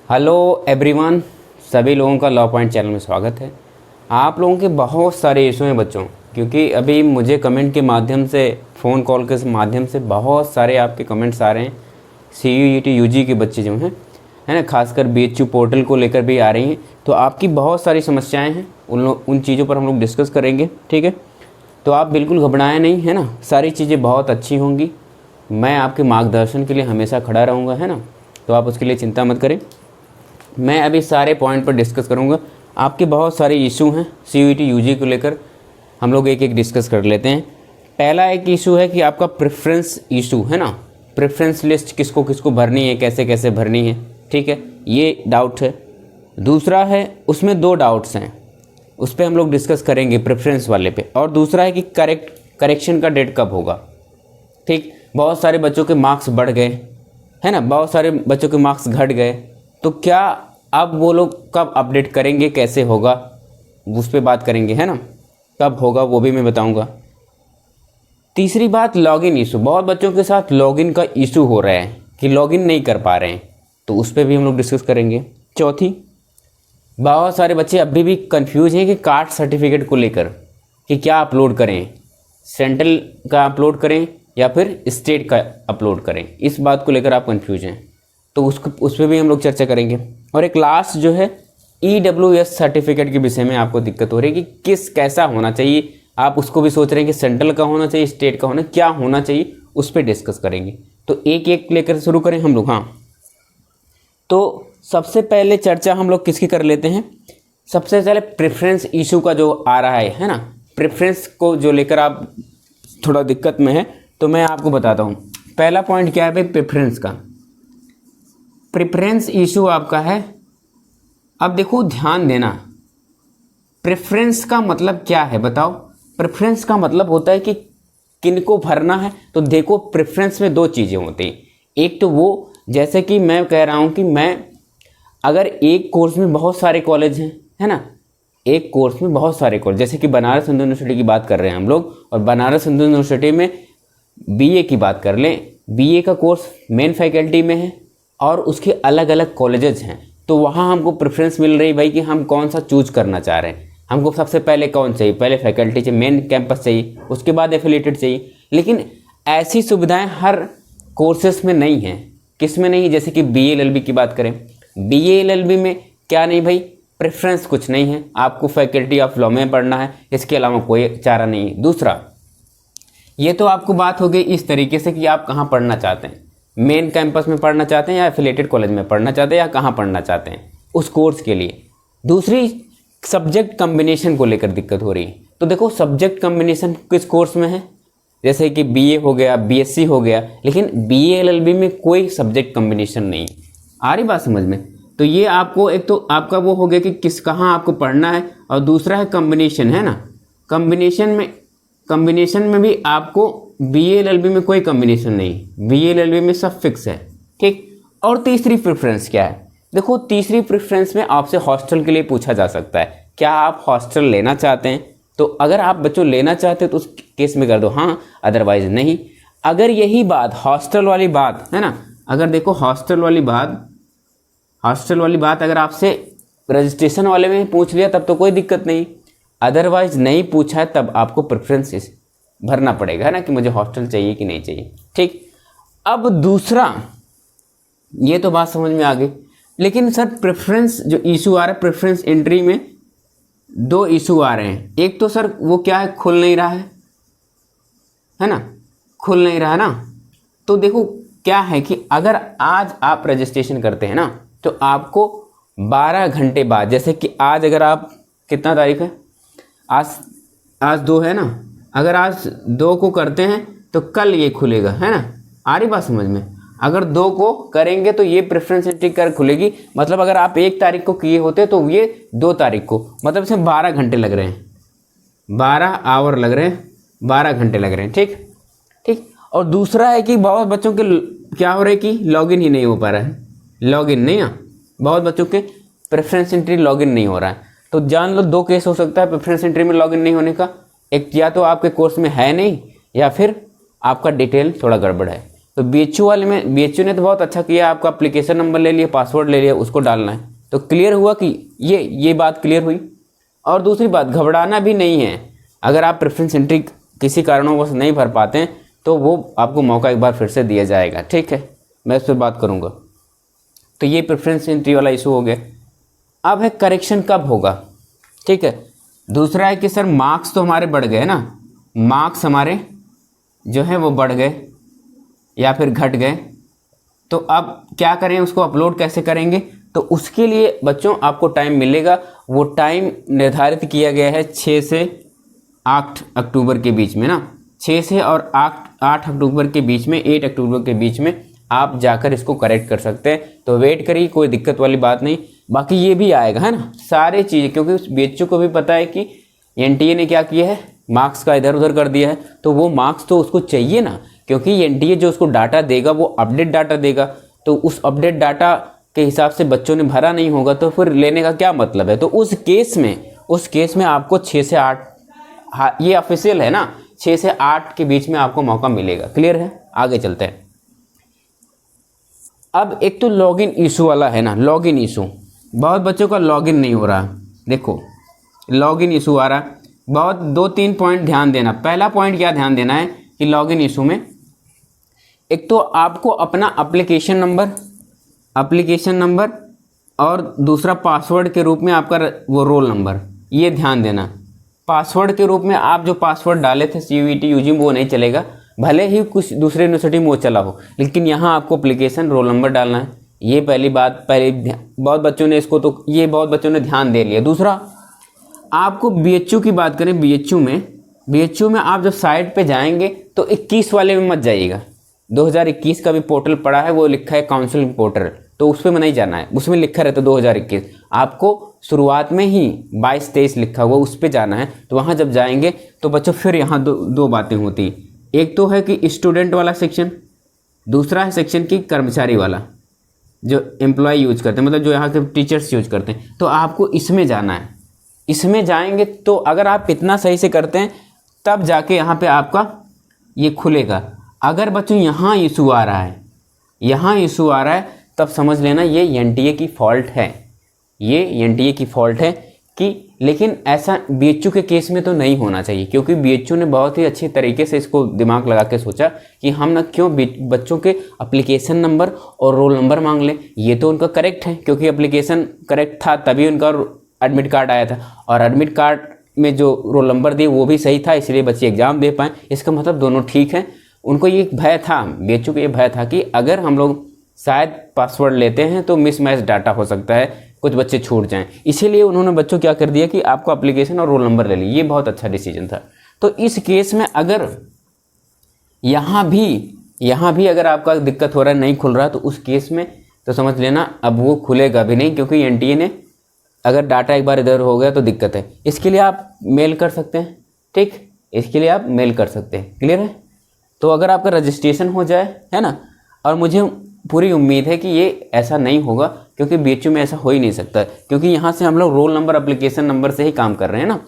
Hello everyone, सभी लोगों का लॉ पॉइंट चैनल में स्वागत है। आप लोगों के बहुत सारे इशू हैं बच्चों, क्योंकि अभी मुझे कमेंट के माध्यम से, फ़ोन कॉल के माध्यम से बहुत सारे आपके कमेंट्स आ रहे हैं। CUET UG के बच्चे जो हैं, है ना, खासकर BHU पोर्टल को लेकर भी आ रही हैं। तो आपकी बहुत सारी समस्याएँ हैं, उन चीज़ों पर हम लोग डिस्कस करेंगे, ठीक है। तो आप बिल्कुल घबराएं नहीं, है ना, सारी चीज़ें बहुत अच्छी होंगी। मैं आपके मार्गदर्शन के लिए हमेशा खड़ा रहूँगा, है ना, तो आप उसके लिए चिंता मत करें। मैं अभी सारे पॉइंट पर डिस्कस करूँगा। आपके बहुत सारे इशू हैं CUET UG को लेकर, हम लोग एक एक डिस्कस कर लेते हैं। पहला एक इशू है कि आपका प्रेफरेंस इशू, है ना, प्रेफरेंस लिस्ट किसको किसको भरनी है, कैसे कैसे भरनी है, ठीक है, ये डाउट है। दूसरा है, उसमें दो डाउट्स हैं, उस पर हम लोग डिस्कस करेंगे प्रेफरेंस वाले पे। और दूसरा है कि करेक्शन का डेट कब होगा, ठीक। बहुत सारे बच्चों के मार्क्स बढ़ गए, है ना, बहुत सारे बच्चों के मार्क्स घट गए, तो क्या अब वो लोग कब अपडेट करेंगे, कैसे होगा, उस पर बात करेंगे, है ना, कब होगा वो भी मैं बताऊंगा। तीसरी बात, लॉगिन इशू। बहुत बच्चों के साथ लॉगिन का इशू हो रहा है कि लॉगिन नहीं कर पा रहे हैं, तो उस पर भी हम लोग डिस्कस करेंगे। चौथी, बहुत सारे बच्चे अभी भी कंफ्यूज हैं कि कास्ट सर्टिफिकेट को लेकर कि क्या अपलोड करें, सेंट्रल का अपलोड करें या फिर स्टेट का अपलोड करें, इस बात को लेकर आप कंफ्यूज हैं, तो उस पर भी हम लोग चर्चा करेंगे। और एक लास्ट जो है, EWS सर्टिफिकेट के विषय में आपको दिक्कत हो रही है कि कैसा होना चाहिए, आप उसको भी सोच रहे हैं कि सेंट्रल का होना चाहिए, स्टेट का क्या होना चाहिए, उस पर डिस्कस करेंगे। तो एक एक लेकर शुरू करें हम लोग। हाँ, तो सबसे पहले चर्चा हम लोग किसकी कर लेते हैं। सबसे पहले प्रेफरेंस इशू का जो आ रहा है ना, प्रेफरेंस को जो लेकर आप थोड़ा दिक्कत में है, तो मैं आपको बताता हूँ। पहला पॉइंट क्या है भाई, प्रेफरेंस का। प्रेफरेंस इशू आपका है, अब देखो ध्यान देना, प्रेफरेंस का मतलब क्या है बताओ। प्रेफरेंस का मतलब होता है कि किनको भरना है। तो देखो, प्रेफरेंस में दो चीज़ें होती हैं। एक तो वो, जैसे कि मैं कह रहा हूँ कि मैं अगर एक कोर्स में बहुत सारे कॉलेज हैं, है ना, एक कोर्स में बहुत सारे कॉलेज, जैसे कि बनारस हिंदू यूनिवर्सिटी की बात कर रहे हैं हम लोग, और बनारस हिंदू यूनिवर्सिटी में BA की बात कर लें, BA का कोर्स मेन फैकल्टी में है और उसके अलग अलग कॉलेजेस हैं, तो वहाँ हमको प्रेफरेंस मिल रही भाई कि हम कौन सा चूज करना चाह रहे हैं। हमको सबसे पहले कौन चाहिए, पहले फैकल्टी चाहिए, मेन कैंपस चाहिए, उसके बाद एफिलिएटेड चाहिए। लेकिन ऐसी सुविधाएं हर कोर्सेस में नहीं हैं। किस में नहीं, जैसे कि BA LLB की बात करें, BA LLB में क्या नहीं भाई, प्रेफरेंस कुछ नहीं है, आपको फैकल्टी ऑफ लॉ में पढ़ना है, इसके अलावा कोई चारा नहीं है। दूसरा, ये तो आपको बात हो गई इस तरीके से कि आप कहाँ पढ़ना चाहते हैं, मेन कैंपस में पढ़ना चाहते हैं या एफिलिएटेड कॉलेज में पढ़ना चाहते हैं, या कहाँ पढ़ना चाहते हैं उस कोर्स के लिए। दूसरी, सब्जेक्ट कम्बिनेशन को लेकर दिक्कत हो रही है। तो देखो, सब्जेक्ट कम्बिनेशन किस कोर्स में है, जैसे कि BA हो गया, BSc हो गया, लेकिन BA LLB में कोई सब्जेक्ट कम्बिनेशन नहीं। आ रही बात समझ में। तो ये आपको, एक तो आपका वो हो गया कि कहाँ आपको पढ़ना है, और दूसरा है कम्बिनेशन, है ना। कम्बिनेशन में भी आपको BA LLB में कोई कम्बिनेशन नहीं, BA LLB में सब फिक्स है, ठीक। और तीसरी प्रेफरेंस क्या है, देखो तीसरी प्रेफरेंस में आपसे हॉस्टल के लिए पूछा जा सकता है, क्या आप हॉस्टल लेना चाहते हैं। तो अगर आप बच्चों लेना चाहते हैं तो उस केस में कर दो हाँ, अदरवाइज नहीं। अगर यही बात, हॉस्टल वाली बात, है ना, अगर देखो हॉस्टल वाली बात अगर आपसे रजिस्ट्रेशन वाले में पूछ लिया तब तो कोई दिक्कत नहीं, अदरवाइज नहीं पूछा है तब आपको प्रेफरेंस भरना पड़ेगा, है ना, कि मुझे हॉस्टल चाहिए कि नहीं चाहिए, ठीक। अब दूसरा, ये तो बात समझ में आ गई। लेकिन सर प्रेफरेंस जो इशू आ रहा है, प्रेफरेंस एंट्री में दो इशू आ रहे हैं। एक तो सर वो क्या है, खुल नहीं रहा है ना, खुल नहीं रहा ना। तो देखो क्या है कि अगर आज आप रजिस्ट्रेशन करते हैं ना, तो आपको 12 घंटे बाद, जैसे कि आज अगर आप, कितना तारीख है, आज 2 है ना, अगर आज 2 को करते हैं तो कल ये खुलेगा, है ना। आ रही बात समझ में। अगर 2 को करेंगे तो ये प्रेफरेंस एंट्री कर खुलेगी, मतलब अगर आप 1 तारीख को किए होते तो ये 2 तारीख को, मतलब इसमें 12 घंटे लग रहे हैं, 12 आवर लग रहे हैं, 12 घंटे लग रहे हैं, ठीक ठीक। और दूसरा है कि बहुत बच्चों के क्या हो रहा है कि लॉगिन ही नहीं हो पा रहा है, लॉगिन नहीं, बहुत बच्चों के प्रेफरेंस एंट्री लॉगिन नहीं हो रहा है। तो जान लो 2 केस हो सकता है प्रेफरेंस एंट्री में लॉगिन नहीं होने का। एक, या तो आपके कोर्स में है नहीं, या फिर आपका डिटेल थोड़ा गड़बड़ है। तो BHU वाले में BHU ने तो बहुत अच्छा किया, आपका एप्लीकेशन नंबर ले लिया, पासवर्ड ले लिया, उसको डालना है। तो क्लियर हुआ कि ये बात क्लियर हुई। और दूसरी बात, घबराना भी नहीं है। अगर आप प्रेफरेंस एंट्री किसी कारणों से नहीं भर पाते हैं तो वो आपको मौका एक बार फिर से दिया जाएगा, ठीक है, मैं इस पर बात करूँगा। तो ये प्रेफरेंस एंट्री वाला इशू हो गया। अब है करेक्शन कब होगा, ठीक है। दूसरा है कि सर मार्क्स तो हमारे बढ़ गए ना, मार्क्स हमारे जो है वो बढ़ गए या फिर घट गए, तो अब क्या करें, उसको अपलोड कैसे करेंगे। तो उसके लिए बच्चों आपको टाइम मिलेगा। वो टाइम निर्धारित किया गया है 6 से 8 अक्टूबर के बीच में ना, 6 से और 8 अक्टूबर के बीच में, 8 अक्टूबर के बीच में आप जाकर इसको करेक्ट कर सकते हैं। तो वेट करिए, कोई दिक्कत वाली बात नहीं। बाकी ये भी आएगा, है ना, सारे चीज़ें, क्योंकि उस BHU को भी पता है कि NTA ने क्या किया है, मार्क्स का इधर उधर कर दिया है, तो वो मार्क्स तो उसको चाहिए ना, क्योंकि NTA जो उसको डाटा देगा वो अपडेट डाटा देगा। तो उस अपडेट डाटा के हिसाब से बच्चों ने भरा नहीं होगा तो फिर लेने का क्या मतलब है। तो उस केस में आपको 6 से 8, हाँ ये ऑफिशियल है ना, 6 से 8 के बीच में आपको मौका मिलेगा। क्लियर है, आगे चलते हैं। अब एक तो लॉगिन इशू वाला है ना, लॉगिन इशू, बहुत बच्चों का लॉगिन नहीं हो रहा। देखो लॉगिन इशू आ रहा, बहुत 2-3 पॉइंट ध्यान देना। पहला पॉइंट क्या ध्यान देना है कि लॉगिन इशू में एक तो आपको अपना एप्लीकेशन नंबर और दूसरा पासवर्ड के रूप में आपका वो रोल नंबर, ये ध्यान देना। पासवर्ड के रूप में आप जो पासवर्ड डाले थे CUET UGM वो नहीं चलेगा, भले ही कुछ दूसरे यूनिवर्सिटी में वो चला हो, लेकिन यहाँ आपको एप्लीकेशन रोल नंबर डालना है। ये पहली बात, बहुत बच्चों ने इसको, तो ये बहुत बच्चों ने ध्यान दे लिया। दूसरा, आपको BHU की बात करें, BHU में आप जब साइट पे जाएंगे तो 21 वाले में मत जाइएगा। 2021 का भी पोर्टल पड़ा है, वो लिखा है काउंसलिंग पोर्टल, तो उस पर में नहीं जाना है, उसमें लिखा रहता है 2021। आपको शुरुआत में ही 22-23 लिखा हुआ, उस पर जाना है। तो वहाँ जब जाएंगे तो बच्चों फिर यहाँ दो बातें होती। एक तो है कि स्टूडेंट वाला सेक्शन, दूसरा है सेक्शन की कर्मचारी वाला, जो एम्प्लॉय यूज करते हैं, मतलब जो यहाँ के टीचर्स यूज करते हैं। तो आपको इसमें जाना है। इसमें जाएंगे तो अगर आप इतना सही से करते हैं तब जाके यहाँ पे आपका ये खुलेगा। अगर बच्चों यहाँ इशू आ रहा है, तब समझ लेना ये NTA की फॉल्ट है, कि लेकिन ऐसा BHU के केस में तो नहीं होना चाहिए, क्योंकि BHU ने बहुत ही अच्छे तरीके से इसको दिमाग लगा के सोचा कि हम ना क्यों बच्चों के एप्लीकेशन नंबर और रोल नंबर मांग लें। ये तो उनका करेक्ट है, क्योंकि एप्लीकेशन करेक्ट था तभी उनका एडमिट कार्ड आया था, और एडमिट कार्ड में जो रोल नंबर दिए वो भी सही था, इसलिए बच्चे एग्ज़ाम दे पाएँ। इसका मतलब दोनों ठीक हैं। उनको ये भय था, BHU को ये भय था कि अगर हम लोग शायद पासवर्ड लेते हैं तो मिसमैच डाटा हो सकता है, कुछ बच्चे छूट जाएं, इसीलिए उन्होंने बच्चों क्या कर दिया कि आपको एप्लीकेशन और रोल नंबर ले ली। ये बहुत अच्छा डिसीजन था। तो इस केस में अगर यहाँ भी अगर आपका दिक्कत हो रहा है, नहीं खुल रहा, तो उस केस में तो समझ लेना अब वो खुलेगा भी नहीं, क्योंकि NTA ने अगर डाटा एक बार इधर हो गया तो दिक्कत है। इसके लिए आप मेल कर सकते हैं, ठीक, इसके लिए आप मेल कर सकते हैं। क्लियर है। तो अगर आपका रजिस्ट्रेशन हो जाए, है ना, और मुझे पूरी उम्मीद है कि ये ऐसा नहीं होगा, क्योंकि BHU में ऐसा हो ही नहीं सकता, क्योंकि यहाँ से हम लोग रोल नंबर एप्लीकेशन नंबर से ही काम कर रहे हैं ना।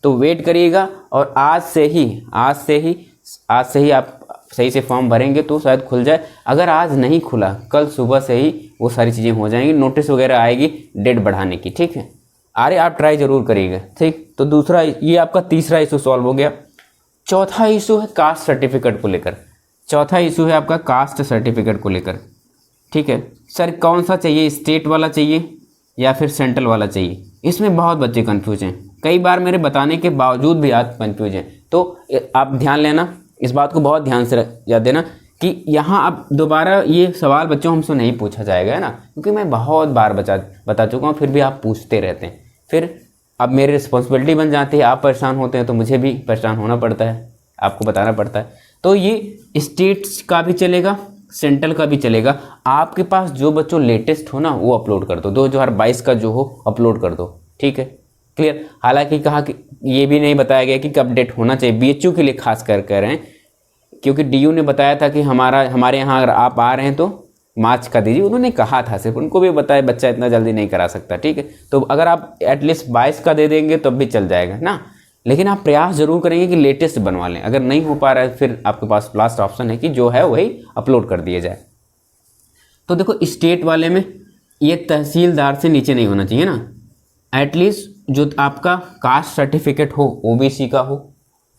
तो वेट करिएगा, और आज से ही आप सही से फॉर्म भरेंगे तो शायद खुल जाए। अगर आज नहीं खुला, कल सुबह से ही वो सारी चीज़ें हो जाएंगी, नोटिस वगैरह आएगी डेट बढ़ाने की, ठीक है। अरे आप ट्राई ज़रूर करिएगा, ठीक। तो दूसरा, ये आपका तीसरा इशू सॉल्व हो गया। चौथा इशू है कास्ट सर्टिफिकेट को लेकर, ठीक है। सर कौन सा चाहिए, स्टेट वाला चाहिए या फिर सेंट्रल वाला चाहिए? इसमें बहुत बच्चे कंफ्यूज हैं, कई बार मेरे बताने के बावजूद भी आप कंफ्यूज हैं। तो आप ध्यान लेना, इस बात को बहुत ध्यान से याद देना कि यहाँ अब दोबारा ये सवाल बच्चों हमसे नहीं पूछा जाएगा, है ना, क्योंकि मैं बहुत बार बता चुका हूँ, फिर भी आप पूछते रहते हैं। फिर अब मेरी रिस्पॉन्सिबिलिटी बन जाती है, आप परेशान होते हैं तो मुझे भी परेशान होना पड़ता है, आपको बताना पड़ता है। तो ये स्टेट्स का भी चलेगा, सेंट्रल का भी चलेगा। आपके पास जो बच्चों लेटेस्ट हो ना वो अपलोड कर दो, 2022 का जो हो अपलोड कर दो, ठीक है, क्लियर। हालांकि कहा कि ये भी नहीं बताया गया कि कब डेट होना चाहिए, BHU के लिए खास कर कह रहे हैं, क्योंकि DU ने बताया था कि हमारे यहाँ अगर आप आ रहे हैं तो मार्च का दीजिए, उन्होंने कहा था, सिर्फ उनको भी बताया बच्चा इतना जल्दी नहीं करा सकता, ठीक है। तो अगर आप एटलीस्ट 22 का दे देंगे तब भी चल जाएगा ना। लेकिन आप प्रयास जरूर करेंगे कि लेटेस्ट बनवा लें। अगर नहीं हो पा रहा है फिर आपके पास लास्ट ऑप्शन है कि जो है वही अपलोड कर दिया जाए। तो देखो स्टेट वाले में ये तहसीलदार से नीचे नहीं होना चाहिए ना, एटलीस्ट जो आपका कास्ट सर्टिफिकेट हो, ओबीसी का हो,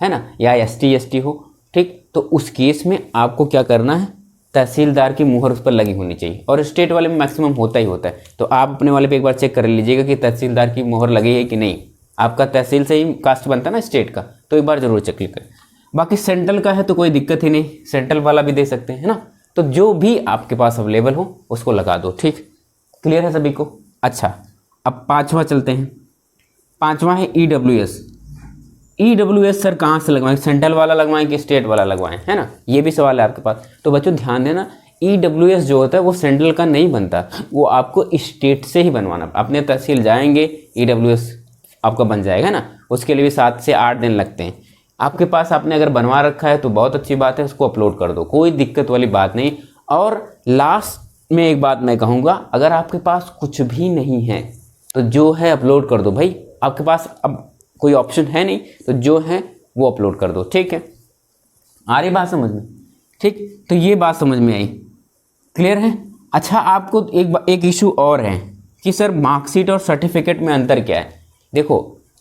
है ना, या एसटी एसटी हो, ठीक, तो उस केस में आपको क्या करना है, तहसीलदार की मुहर उस पर लगी होनी चाहिए। और स्टेट वाले में मैक्सिमम होता ही होता है, तो आप अपने वाले पे एक बार चेक कर लीजिएगा कि तहसीलदार की मुहर लगी है कि नहीं। आपका तहसील से ही कास्ट बनता है ना स्टेट का, तो एक बार जरूर चेक करें। बाकी सेंट्रल का है तो कोई दिक्कत ही नहीं, सेंट्रल वाला भी दे सकते हैं ना। तो जो भी आपके पास अवेलेबल हो उसको लगा दो, ठीक, क्लियर है सभी को। अच्छा, अब पाँचवा चलते हैं। पाँचवा है EWS। EWS सर कहाँ से लगवाएं, सेंट्रल वाला लगवाएं कि स्टेट वाला लगवाएं, है ना, ये भी सवाल है आपके पास। तो बच्चों ध्यान देना, EWS जो होता है वो सेंट्रल का नहीं बनता, वो आपको स्टेट से ही बनवाना। अपने तहसील जाएंगे, EWS आपका बन जाएगा ना। उसके लिए भी 7 से 8 दिन लगते हैं। आपके पास आपने अगर बनवा रखा है तो बहुत अच्छी बात है, उसको अपलोड कर दो, कोई दिक्कत वाली बात नहीं। और लास्ट में एक बात मैं कहूँगा, अगर आपके पास कुछ भी नहीं है तो जो है अपलोड कर दो भाई। आपके पास अब कोई ऑप्शन है नहीं, तो जो है वो अपलोड कर दो, ठीक है। आ रही बात समझ में, ठीक। तो ये बात समझ में आई, क्लियर है। अच्छा, आपको एक इशू और है कि सर मार्कशीट और सर्टिफिकेट में अंतर क्या है। देखो,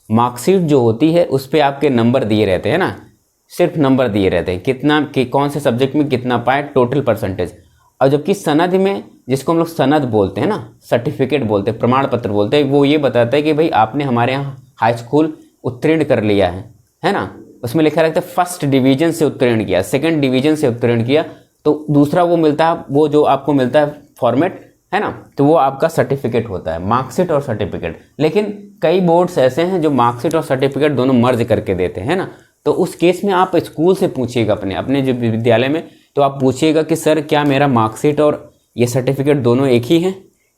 मार्कशीट जो होती है उस पर आपके नंबर दिए रहते हैं ना, सिर्फ नंबर दिए रहते हैं, कितना कि कौन से सब्जेक्ट में कितना पाए, टोटल परसेंटेज। और जबकि सनद में, जिसको हम लोग सनद बोलते हैं ना, सर्टिफिकेट बोलते हैं, प्रमाण पत्र बोलते हैं, वो ये बताता है कि भाई आपने हमारे यहाँ हाई स्कूल उत्तीर्ण कर लिया है ना। उसमें लिखा रहता है फर्स्ट डिवीजन से उत्तीर्ण किया, सेकंड डिवीजन से उत्तीर्ण किया, तो दूसरा वो मिलता है, वो जो आपको मिलता है फॉर्मेट, है ना, तो वो आपका सर्टिफिकेट होता है, मार्कशीट और सर्टिफिकेट। लेकिन कई बोर्ड्स ऐसे हैं जो मार्कशीट और सर्टिफिकेट दोनों मर्ज करके देते हैं ना, तो उस केस में आप स्कूल से पूछिएगा अपने जो विद्यालय में, तो आप पूछिएगा कि सर क्या मेरा मार्कशीट और ये सर्टिफिकेट दोनों एक ही हैं।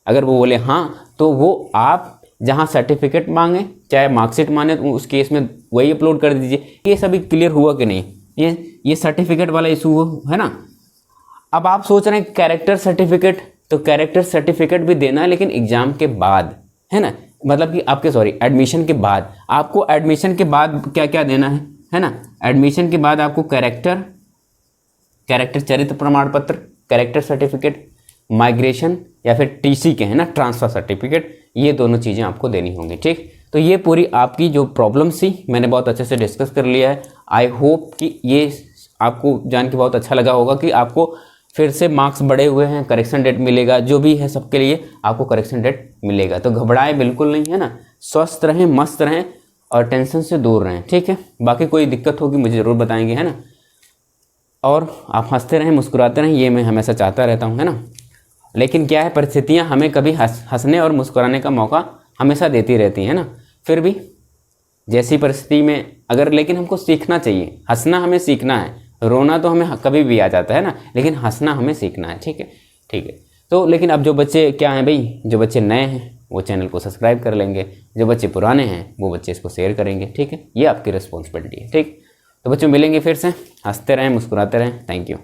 अगर वो बोले हाँ, तो वो आप जहाँ सर्टिफिकेट मांगे चाहे मार्कशीट मांगे, तो उस केस में वही अपलोड कर दीजिए। ये सभी क्लियर हुआ कि नहीं, ये सर्टिफिकेट वाला इशू है ना। अब आप सोच रहे हैं कैरेक्टर सर्टिफिकेट, तो कैरेक्टर सर्टिफिकेट भी देना है लेकिन एग्जाम के बाद, है ना, मतलब कि आपके एडमिशन के बाद। आपको एडमिशन के बाद क्या क्या देना है ना, एडमिशन के बाद आपको कैरेक्टर चरित्र प्रमाण पत्र, कैरेक्टर सर्टिफिकेट, माइग्रेशन या फिर टीसी के, है ना, ट्रांसफ़र सर्टिफिकेट, ये दोनों चीज़ें आपको देनी होंगी, ठीक। तो ये पूरी आपकी जो प्रॉब्लम थी मैंने बहुत अच्छे से डिस्कस कर लिया है। आई होप कि ये आपको जान के बहुत अच्छा लगा होगा कि आपको फिर से मार्क्स बढ़े हुए हैं, करेक्शन डेट मिलेगा, जो भी है सबके लिए आपको करेक्शन डेट मिलेगा। तो घबराएं बिल्कुल नहीं, है ना, स्वस्थ रहें, मस्त रहें और टेंशन से दूर रहें, ठीक है। बाकी कोई दिक्कत होगी मुझे ज़रूर बताएंगे, है ना। और आप हंसते रहें, मुस्कुराते रहें, ये मैं हमेशा चाहता रहता हूँ, है ना। लेकिन क्या है, परिस्थितियाँ हमें कभी हंसने और मुस्कुराने का मौका हमेशा देती रहती हैं ना। फिर भी जैसी परिस्थिति में अगर, लेकिन हमको सीखना चाहिए, हंसना हमें सीखना है, रोना तो हमें कभी भी आ जाता है ना, लेकिन हंसना हमें सीखना है, ठीक है, ठीक है। तो लेकिन अब जो बच्चे क्या हैं भाई, जो बच्चे नए हैं वो चैनल को सब्सक्राइब कर लेंगे, जो बच्चे पुराने हैं वो बच्चे इसको शेयर करेंगे, ठीक है। ये आपकी रिस्पॉन्सिबिलिटी है, ठीक। तो बच्चों मिलेंगे फिर से, हंसते रहें, मुस्कुराते रहें। Thank you.